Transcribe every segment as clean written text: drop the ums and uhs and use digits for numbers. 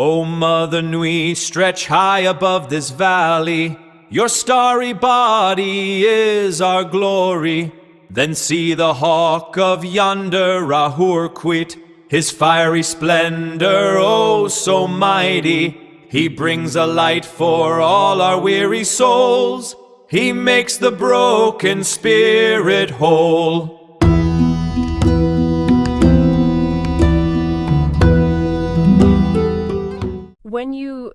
O Mother Nui, stretch high above this valley. Your starry body is our glory. Then see the hawk of yonder Ahurquit, his fiery splendor, oh so mighty. He brings a light for all our weary souls. He makes the broken spirit whole. When you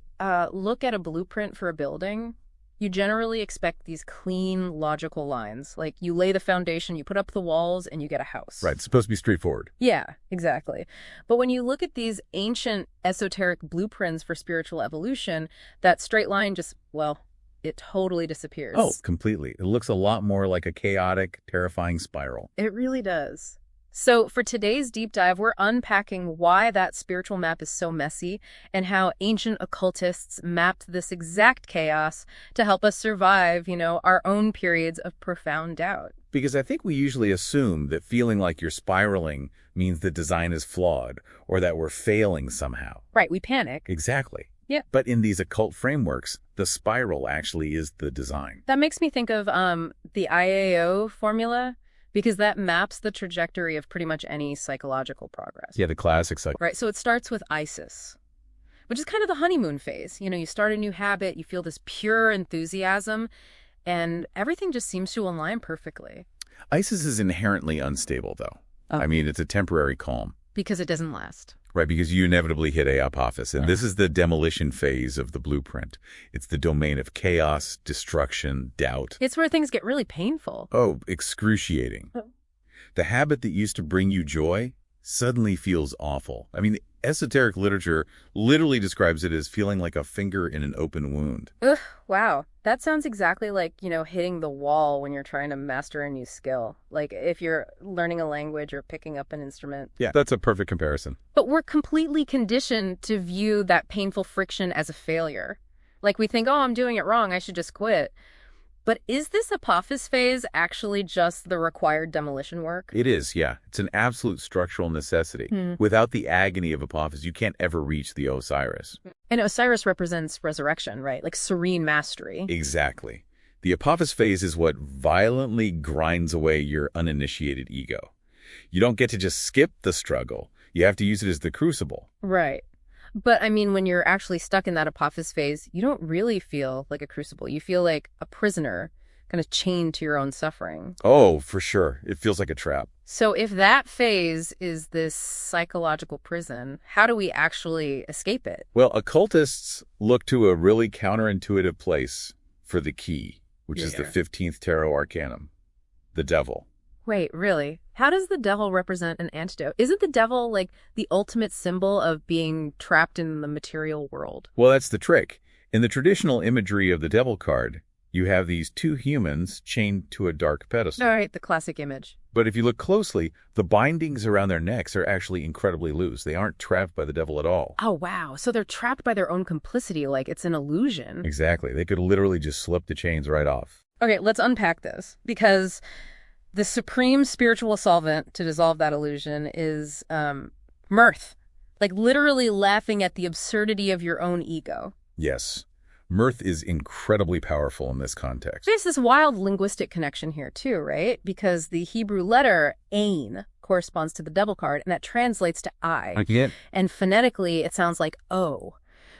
look at a blueprint for a building, you generally expect these clean, logical lines. Like you lay the foundation, you put up the walls, and you get a house. Right, it's supposed to be straightforward. Yeah, exactly. But when you look at these ancient esoteric blueprints for spiritual evolution, that straight line just, well, it totally disappears. Oh, completely. It looks a lot more like a chaotic, terrifying spiral. It really does. So for today's deep dive, we're unpacking why that spiritual map is so messy and how ancient occultists mapped this exact chaos to help us survive, our own periods of profound doubt. Because I think we usually assume that feeling like you're spiraling means the design is flawed or that we're failing somehow. Right, we panic. Exactly. Yeah. But in these occult frameworks, the spiral actually is the design. That makes me think of the IAO formula, because that maps the trajectory of pretty much any psychological progress. Yeah, the classic cycle. Right, so it starts with ISIS, which is kind of the honeymoon phase. You start a new habit, you feel this pure enthusiasm, and everything just seems to align perfectly. ISIS is inherently unstable, though. Oh. I mean, it's a temporary calm. Because it doesn't last. Right, because you inevitably hit Apophis, and this is the demolition phase of the blueprint. It's the domain of chaos, destruction, doubt. It's where things get really painful. Oh, excruciating. The habit that used to bring you joy suddenly feels awful. I mean, esoteric literature literally describes it as feeling like a finger in an open wound. Ugh, wow. That sounds exactly like, hitting the wall when you're trying to master a new skill. Like if you're learning a language or picking up an instrument. Yeah, that's a perfect comparison. But we're completely conditioned to view that painful friction as a failure. Like we think, oh, I'm doing it wrong, I should just quit. But is this Apophis phase actually just the required demolition work? It is, yeah. It's an absolute structural necessity. Without the agony of Apophis, you can't ever reach the Osiris. And Osiris represents resurrection, right? Like serene mastery. Exactly. The Apophis phase is what violently grinds away your uninitiated ego. You don't get to just skip the struggle. You have to use it as the crucible. Right. But I mean, when you're actually stuck in that Apophis phase, you don't really feel like a crucible. You feel like a prisoner, kind of chained to your own suffering. Oh, for sure. It feels like a trap. So if that phase is this psychological prison, how do we actually escape it? Well, occultists look to a really counterintuitive place for the key, which is the 15th tarot arcanum, the devil. Wait, really? How does the devil represent an antidote? Isn't the devil like the ultimate symbol of being trapped in the material world? Well, that's the trick. In the traditional imagery of the devil card, you have these two humans chained to a dark pedestal. All right, the classic image. But if you look closely, the bindings around their necks are actually incredibly loose. They aren't trapped by the devil at all. Oh, wow. So they're trapped by their own complicity, like it's an illusion. Exactly. They could literally just slip the chains right off. Okay, let's unpack this, because the supreme spiritual solvent to dissolve that illusion is mirth. Like literally laughing at the absurdity of your own ego. Yes. Mirth is incredibly powerful in this context. There's this wild linguistic connection here too, right? Because the Hebrew letter ain corresponds to the devil card, and that translates to I. Again. And phonetically, it sounds like O.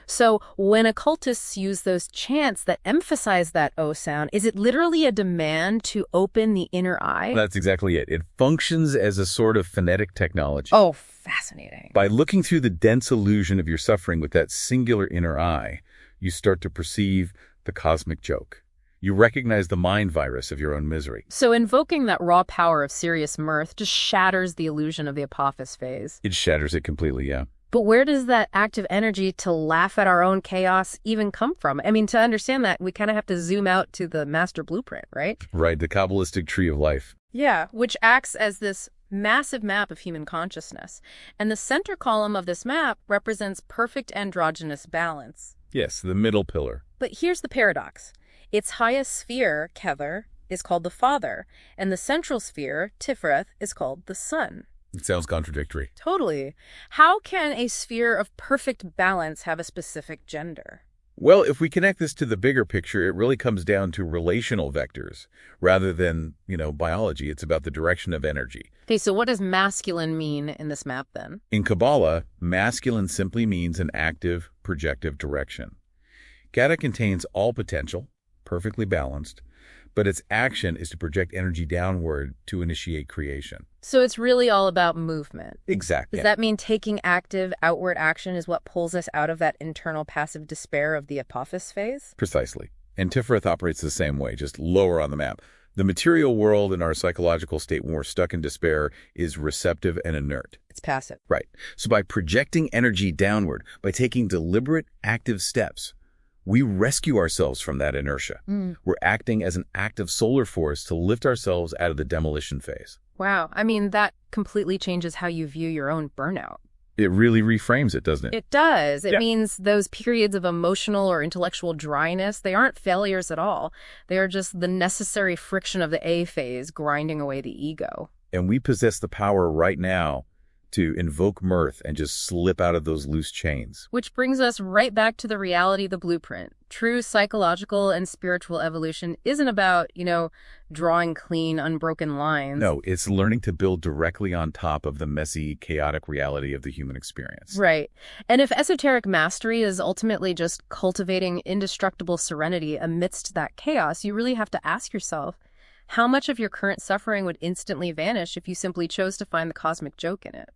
So when occultists use those chants that emphasize that O sound, is it literally a demand to open the inner eye? That's exactly it. It functions as a sort of phonetic technology. Oh, fascinating. By looking through the dense illusion of your suffering with that singular inner eye, you start to perceive the cosmic joke. You recognize the mind virus of your own misery. So invoking that raw power of serious mirth just shatters the illusion of the Apophis phase. It shatters it completely, yeah. But where does that active energy to laugh at our own chaos even come from? I mean, to understand that, we kind of have to zoom out to the master blueprint, right? Right, the Kabbalistic tree of life. Yeah, which acts as this massive map of human consciousness. And the center column of this map represents perfect androgynous balance. Yes, the middle pillar. But here's the paradox. Its highest sphere, Kether, is called the Father, and the central sphere, Tiferet, is called the Son. It sounds contradictory. Totally. How can a sphere of perfect balance have a specific gender? Well, if we connect this to the bigger picture, it really comes down to relational vectors rather than, biology. It's about the direction of energy. Okay, so what does masculine mean in this map then? In Kabbalah, masculine simply means an active, projective direction. Kata contains all potential, perfectly balanced, but its action is to project energy downward to initiate creation. So it's really all about movement. Exactly. Does that mean taking active, outward action is what pulls us out of that internal passive despair of the Apophis phase? Precisely. And Tiferet operates the same way, just lower on the map. The material world in our psychological state when we're stuck in despair is receptive and inert. It's passive. Right. So by projecting energy downward, by taking deliberate, active steps, we rescue ourselves from that inertia. We're acting as an active solar force to lift ourselves out of the demolition phase. Wow. I mean, that completely changes how you view your own burnout. It really reframes it, doesn't it? It does. It means those periods of emotional or intellectual dryness, they aren't failures at all. They are just the necessary friction of the A phase grinding away the ego. And we possess the power right now to invoke mirth and just slip out of those loose chains. Which brings us right back to the reality of the blueprint. True psychological and spiritual evolution isn't about, drawing clean, unbroken lines. No, it's learning to build directly on top of the messy, chaotic reality of the human experience. Right. And if esoteric mastery is ultimately just cultivating indestructible serenity amidst that chaos, you really have to ask yourself, how much of your current suffering would instantly vanish if you simply chose to find the cosmic joke in it?